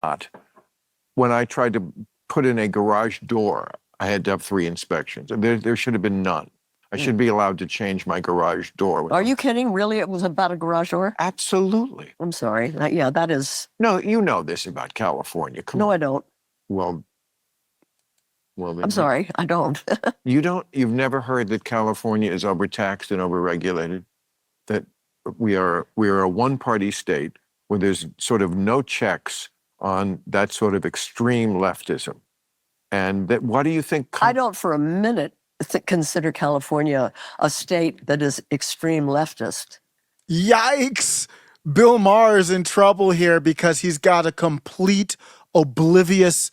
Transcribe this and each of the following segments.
not. When I tried to put in a garage door, I had to have 3 inspections. There should have been none. I should be allowed to change my garage door. Are you kidding? Really? It was about a garage door? Absolutely. I'm sorry. Yeah, that is... No, you know this about California. Come on. No, I don't. Well, I'm sorry, I don't. You don't? You've never heard that California is overtaxed and overregulated? That we are a one-party state where there's sort of no checks on that sort of extreme leftism. And that, what do you think? I don't for a minute consider California a state that is extreme leftist. Yikes! Bill Maher is in trouble here because he's got a complete oblivious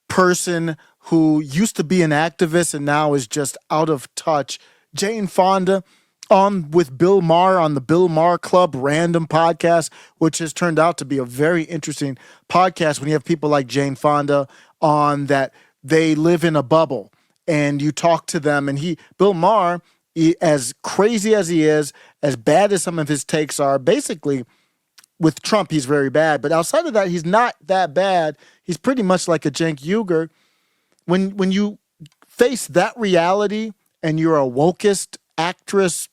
person who used to be an activist and now is just out of touch. Jane Fonda on with Bill Maher on the Bill Maher Club Random podcast, which has turned out to be a very interesting podcast when you have people like Jane Fonda on that they live in a bubble and you talk to them. And Bill Maher, as crazy as he is, as bad as some of his takes are, basically with Trump, he's very bad. But outside of that, he's not that bad. He's pretty much like a Cenk Uygur. When you face that reality and you're a wokest activist,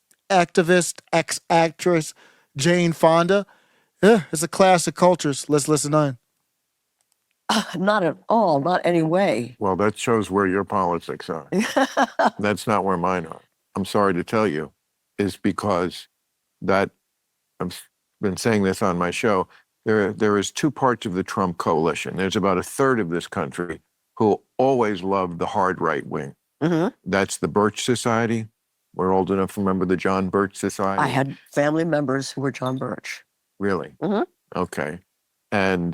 ex-actress, Jane Fonda, it's a clash of cultures. Let's listen on. Not at all, not any way. Well, that shows where your politics are. That's not where mine are. I'm sorry to tell you, is because that, I've been saying this on my show, there is 2 parts of the Trump coalition. There's about a third of this country who always loved the hard right wing. Mm-hmm. That's the Birch Society. We're old enough to remember the John Birch Society. I had family members who were John Birch. Really? Mm-hmm. Okay. And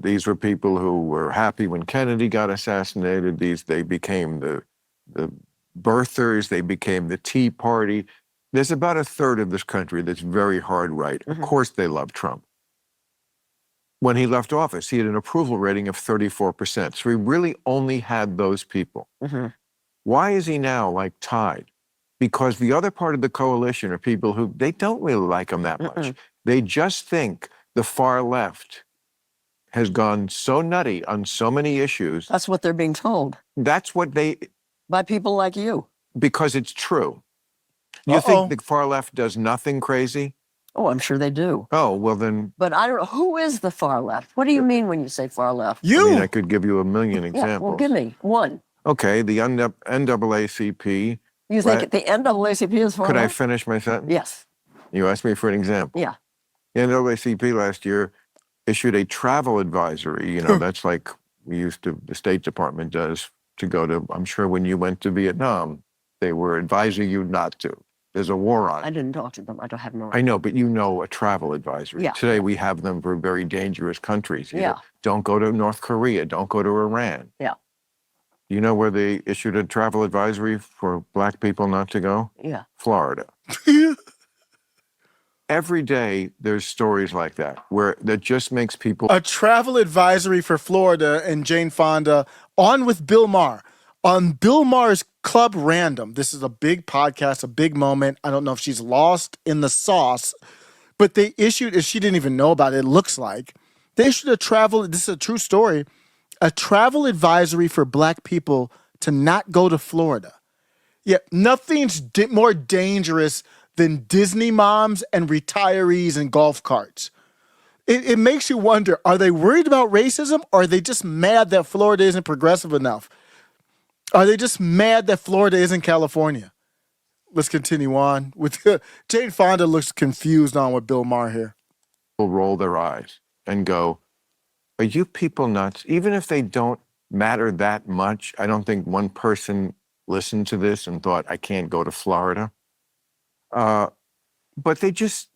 these were people who were happy when Kennedy got assassinated. They became the birthers. They became the Tea Party. There's about a third of this country that's very hard right. Mm-hmm. Of course they love Trump. When he left office, he had an approval rating of 34%. So he really only had those people. Mm-hmm. Why is he now like tied? Because the other part of the coalition are people who, they don't really like him that much. Mm-mm. They just think the far left has gone so nutty on so many issues. That's what they're being told. That's what By people like you. Because it's true. You think the far left does nothing crazy? Oh, I'm sure they do. Oh, well then. But I don't know, who is the far left? What do you mean when you say far left? You! I mean, I could give you a million examples. Yeah, well, give me one. Okay, the NAACP. You think the NAACP is far Could left? I finish my sentence? Yes. You asked me for an example. Yeah. The NAACP last year issued a travel advisory. You know, that's like the State Department does to go to, I'm sure when you went to Vietnam, they were advising you not to. There's a war on. I didn't talk to them. I don't have no. I know, but you know a travel advisory. Yeah. Today we have them for very dangerous countries. You Yeah. know, don't go to North Korea. Don't go to Iran. Yeah. You know where they issued a travel advisory for Black people not to go? Yeah. Florida. Every day there's stories like that that just makes people. A travel advisory for Florida and Jane Fonda on with Bill Maher. On Bill Maher's Club Random, this is a big podcast, a big moment. I don't know if she's lost in the sauce, but they issued, if she didn't even know about it, it looks like, they issued this is a true story, a travel advisory for Black people to not go to Florida. Yeah, nothing's more dangerous than Disney moms and retirees and golf carts. It makes you wonder, are they worried about racism or are they just mad that Florida isn't progressive enough? Are they just mad that Florida isn't California? Let's continue on. With Jane Fonda looks confused on with Bill Maher here. Will roll their eyes and go, are you people nuts? Even if they don't matter that much, I don't think one person listened to this and thought, I can't go to Florida. But they just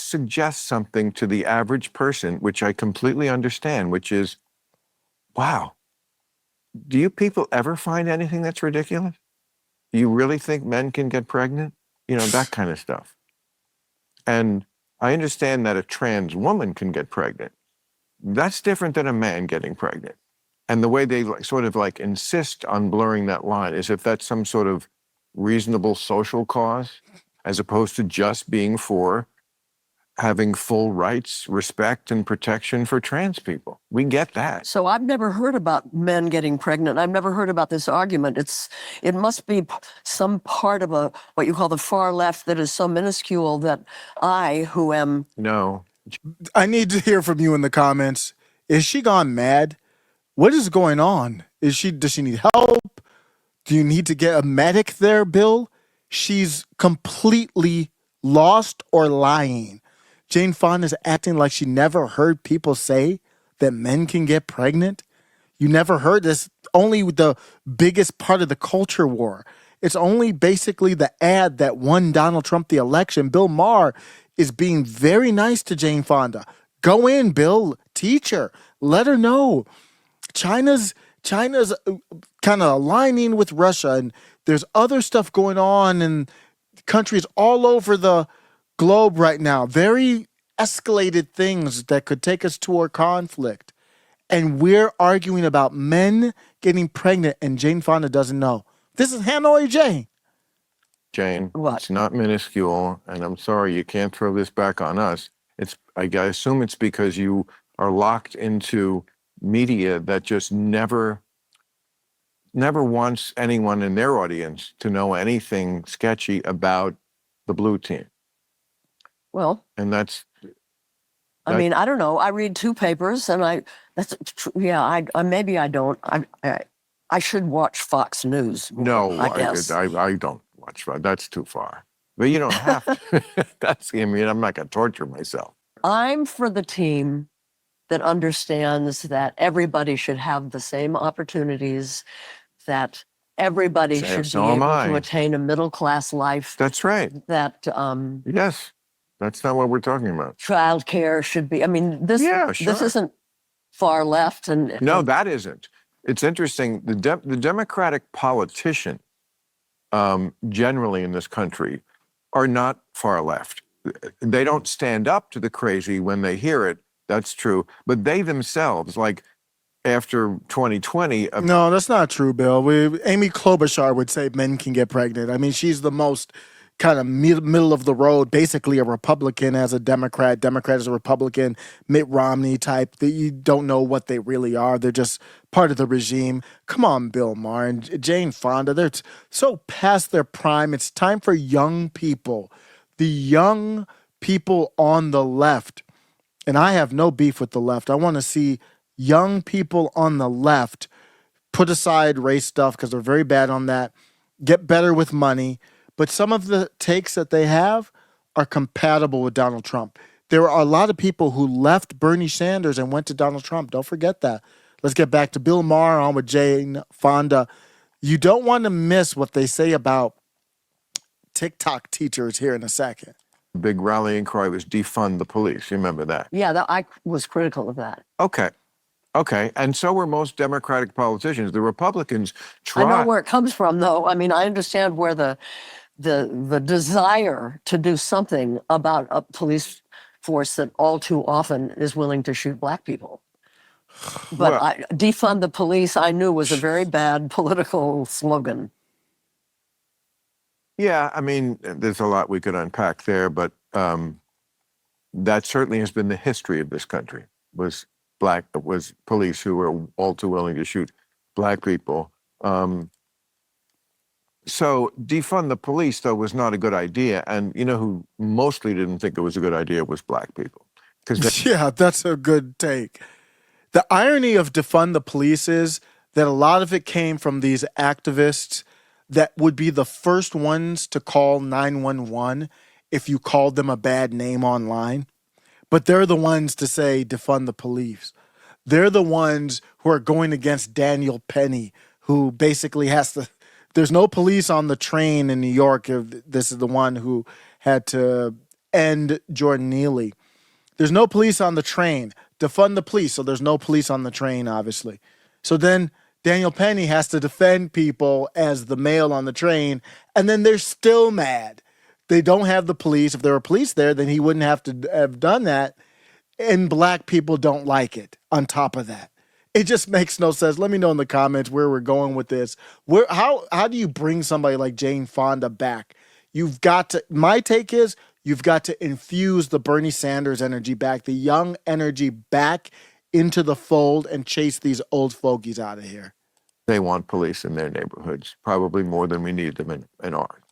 suggest something to the average person, which I completely understand, which is, wow, do you people ever find anything that's ridiculous? Do you really think men can get pregnant? You know, that kind of stuff. And I understand that a trans woman can get pregnant. That's different than a man getting pregnant. And the way they sort of insist on blurring that line is if that's some sort of reasonable social cause, as opposed to just being for having full rights, respect, and protection for trans people. We get that. So I've never heard about men getting pregnant. I've never heard about this argument. It must be some part of what you call the far left that is so minuscule that I, who am No. I need to hear from you in the comments. Is she gone mad? What is going on? Does she need help? Do you need to get a medic there, Bill? She's completely lost or lying. Jane Fonda's acting like she never heard people say that men can get pregnant. You never heard this. Only the biggest part of the culture war. It's only basically the ad that won Donald Trump the election. Bill Maher is being very nice to Jane Fonda. Go in, Bill. Teach her. Let her know. China's kind of aligning with Russia, and there's other stuff going on in countries all over the globe right now. Very escalated things that could take us toward conflict. And we're arguing about men getting pregnant, and Jane Fonda doesn't know. This is Hanoi Jane. Jane, What? it's not minuscule, and I'm sorry you can't throw this back on us. I assume it's because you are locked into media that just never wants anyone in their audience to know anything sketchy about the blue team. well. And that's I mean, I don't know. I read 2 papers, and maybe I don't. I should watch Fox News more, no, I guess. I don't watch that. That's too far. But you don't have to. I'm not going to torture myself. I'm for the team that understands that everybody should have the same opportunities, that everybody should So be am able I. to attain a middle-class life, That's right. that Yes. That's not what we're talking about. childcare should be. I mean, this sure. isn't far left, and No, that isn't. It's interesting. The Democratic politician, generally in this country, are not far left. They don't stand up to the crazy when they hear it. That's true. But they themselves, like after 2020, No, that's not true, Bill. Amy Klobuchar would say men can get pregnant. I mean, she's the most kind of middle of the road, basically a Republican as a Democrat, Democrat as a Republican, Mitt Romney type. That you don't know what they really are. They're just part of the regime. Come on, Bill Maher and Jane Fonda. They're so past their prime. It's time for young people, the young people on the left. And I have no beef with the left. I want to see young people on the left put aside race stuff because they're very bad on that, get better with money. But some of the takes that they have are compatible with Donald Trump. There are a lot of people who left Bernie Sanders and went to Donald Trump. Don't forget that. Let's get back to Bill Maher on with Jane Fonda. You don't want to miss what they say about TikTok teachers here in a second. big rallying cry was defund the police. You remember that? yeah, I was critical of that. Okay. And so were most Democratic politicians. The Republicans try. I know where it comes from, though. I mean, I understand where the desire to do something about a police force that all too often is willing to shoot black people. But Well- defund the police, I knew was a very bad political slogan. Yeah, I mean, there's a lot we could unpack there, but that certainly has been the history of this country, was police who were all too willing to shoot black people. So defund the police, though, was not a good idea. And you know who mostly didn't think it was a good idea was black people. Yeah, that's a good take. The irony of defund the police is that a lot of it came from these activists that would be the first ones to call 911 if you called them a bad name online. But they're the ones to say defund the police. They're the ones who are going against Daniel Penny, who basically has to. There's no police on the train in New York. This is the one who had to end Jordan Neely. There's no police on the train. Defund the police. So there's no police on the train, obviously. So then Daniel Penny has to defend people as the male on the train. And then they're still mad. They don't have the police. If there were police there, then he wouldn't have to have done that. And black people don't like it on top of that. It just makes no sense. Let me know in the comments where we're going with this. How do you bring somebody like Jane Fonda back? You've got to, my take is, You've got to infuse the Bernie Sanders energy back, the young energy back into the fold and chase these old fogies out of here. They want police in their neighborhoods, probably more than we need them in ours.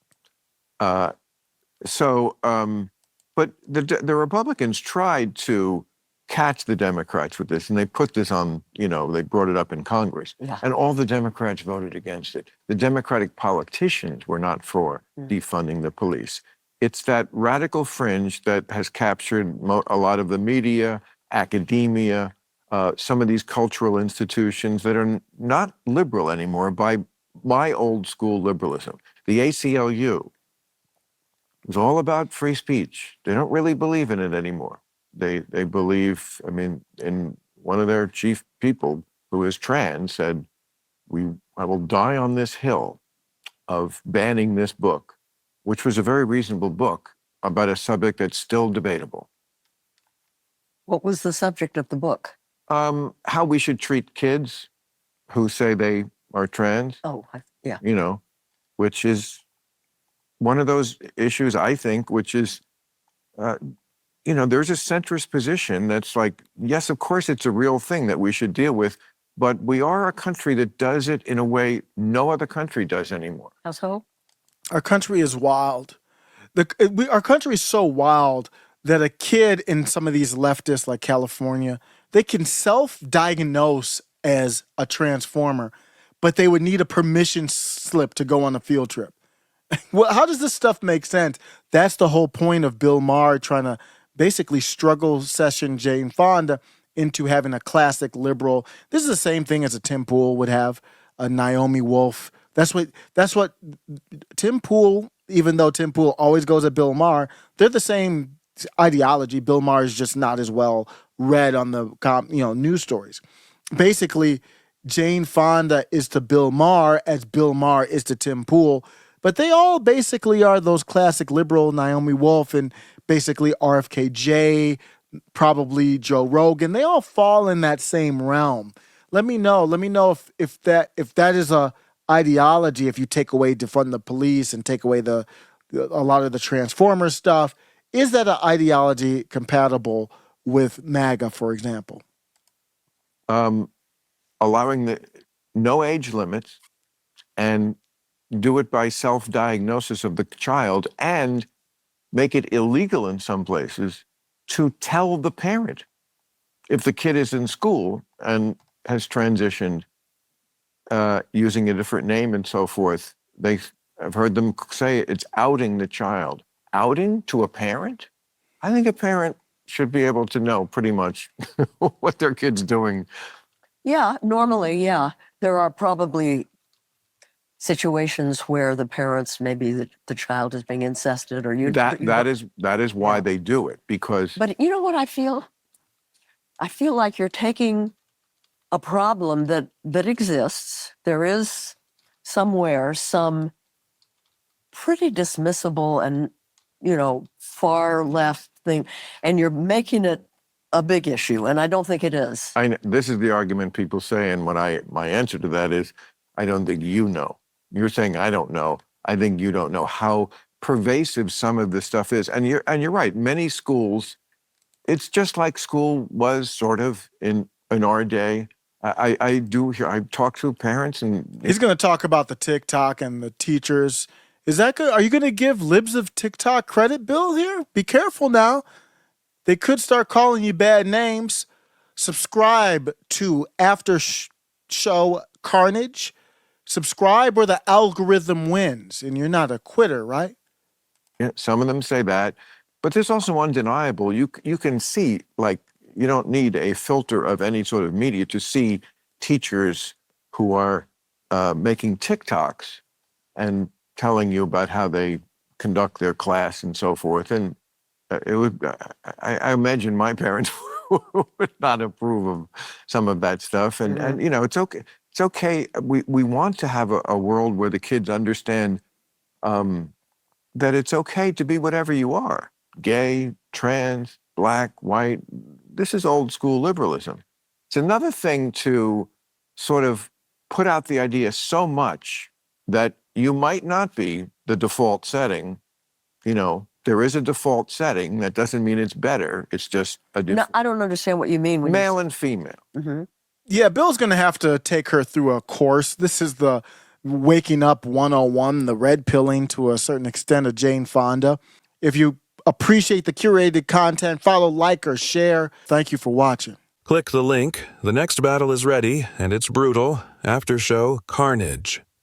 But the Republicans tried to catch the Democrats with this, and they put this on, they brought it up in Congress, Yeah. and all the Democrats voted against it. The Democratic politicians were not for defunding the police. It's that radical fringe that has captured a lot of the media, academia, some of these cultural institutions that are not liberal anymore by my old school liberalism. The ACLU is all about free speech. They don't really believe in it anymore. They believe, in one of their chief people who is trans said, I will die on this hill of banning this book, which was a very reasonable book about a subject that's still debatable. What was the subject of the book? How we should treat kids who say they are trans, Oh, yeah. Which is one of those issues, I think, which is, there's a centrist position that's like, yes, of course, it's a real thing that we should deal with, but we are a country that does it in a way no other country does anymore. How so? Our country is wild. Our country is so wild that a kid in some of these leftists, like California, they can self-diagnose as a transformer, but they would need a permission slip to go on a field trip. Well, how does this stuff make sense? That's the whole point of Bill Maher trying to basically struggle session Jane Fonda into having a classic liberal. This is the same thing as a Tim Pool would have, a Naomi Wolf. That's what Tim Pool, even though Tim Pool always goes at Bill Maher, they're the same ideology. Bill Maher is just not as well read on the news stories. Basically, Jane Fonda is to Bill Maher as Bill Maher is to Tim Pool. But they all basically are those classic liberal, Naomi Wolf and basically RFKJ, probably Joe Rogan. They all fall in that same realm. Let me know if that is a ideology. If you take away defund the police and take away a lot of the Transformers stuff, is that an ideology compatible with MAGA, for example? Allowing no age limits and do it by self-diagnosis of the child and make it illegal in some places to tell the parent. If the kid is in school and has transitioned using a different name and so forth, I've heard them say it's outing the child. Outing to a parent? I think a parent should be able to know pretty much what their kid's doing. Yeah, normally, yeah. There are probably situations where the parents, maybe the child is being incested or That is why they do it, because. But you know what I feel? I feel like you're taking a problem that exists. There is somewhere some pretty dismissible and, far left thing, and you're making it a big issue, and I don't think it is. This is the argument people say, and my answer to that is, I don't think you know. You're saying I don't know. I think you don't know how pervasive some of this stuff is, and you're right. Many schools, it's just like school was sort of in our day. I talk to parents, and he's going to talk about the TikTok and the teachers. Is that good? Are you going to give libs of TikTok credit, Bill? Here, be careful now. They could start calling you bad names. Subscribe to After Show Carnage. Subscribe or the algorithm wins, and you're not a quitter, right? Yeah, some of them say that, but there's also undeniable. You can see, like, you don't need a filter of any sort of media to see teachers who are making TikToks and telling you about how they conduct their class and so forth. And I imagine my parents would not approve of some of that stuff. And it's okay. It's okay. We want to have a world where the kids understand that it's okay to be whatever you are. Gay, trans, black, white. This is old school liberalism. It's another thing to sort of put out the idea so much that you might not be the default setting, to There is a default setting. That doesn't mean it's better. It's just a No, default. I don't understand what you mean. When Male and female. Yeah, Bill's going to have to take her through a course. This is the Waking Up 101, the red pilling to a certain extent of Jane Fonda. If you appreciate the curated content, follow, like, or share. Thank you for watching. Click the link. The next battle is ready, and it's brutal. After show carnage.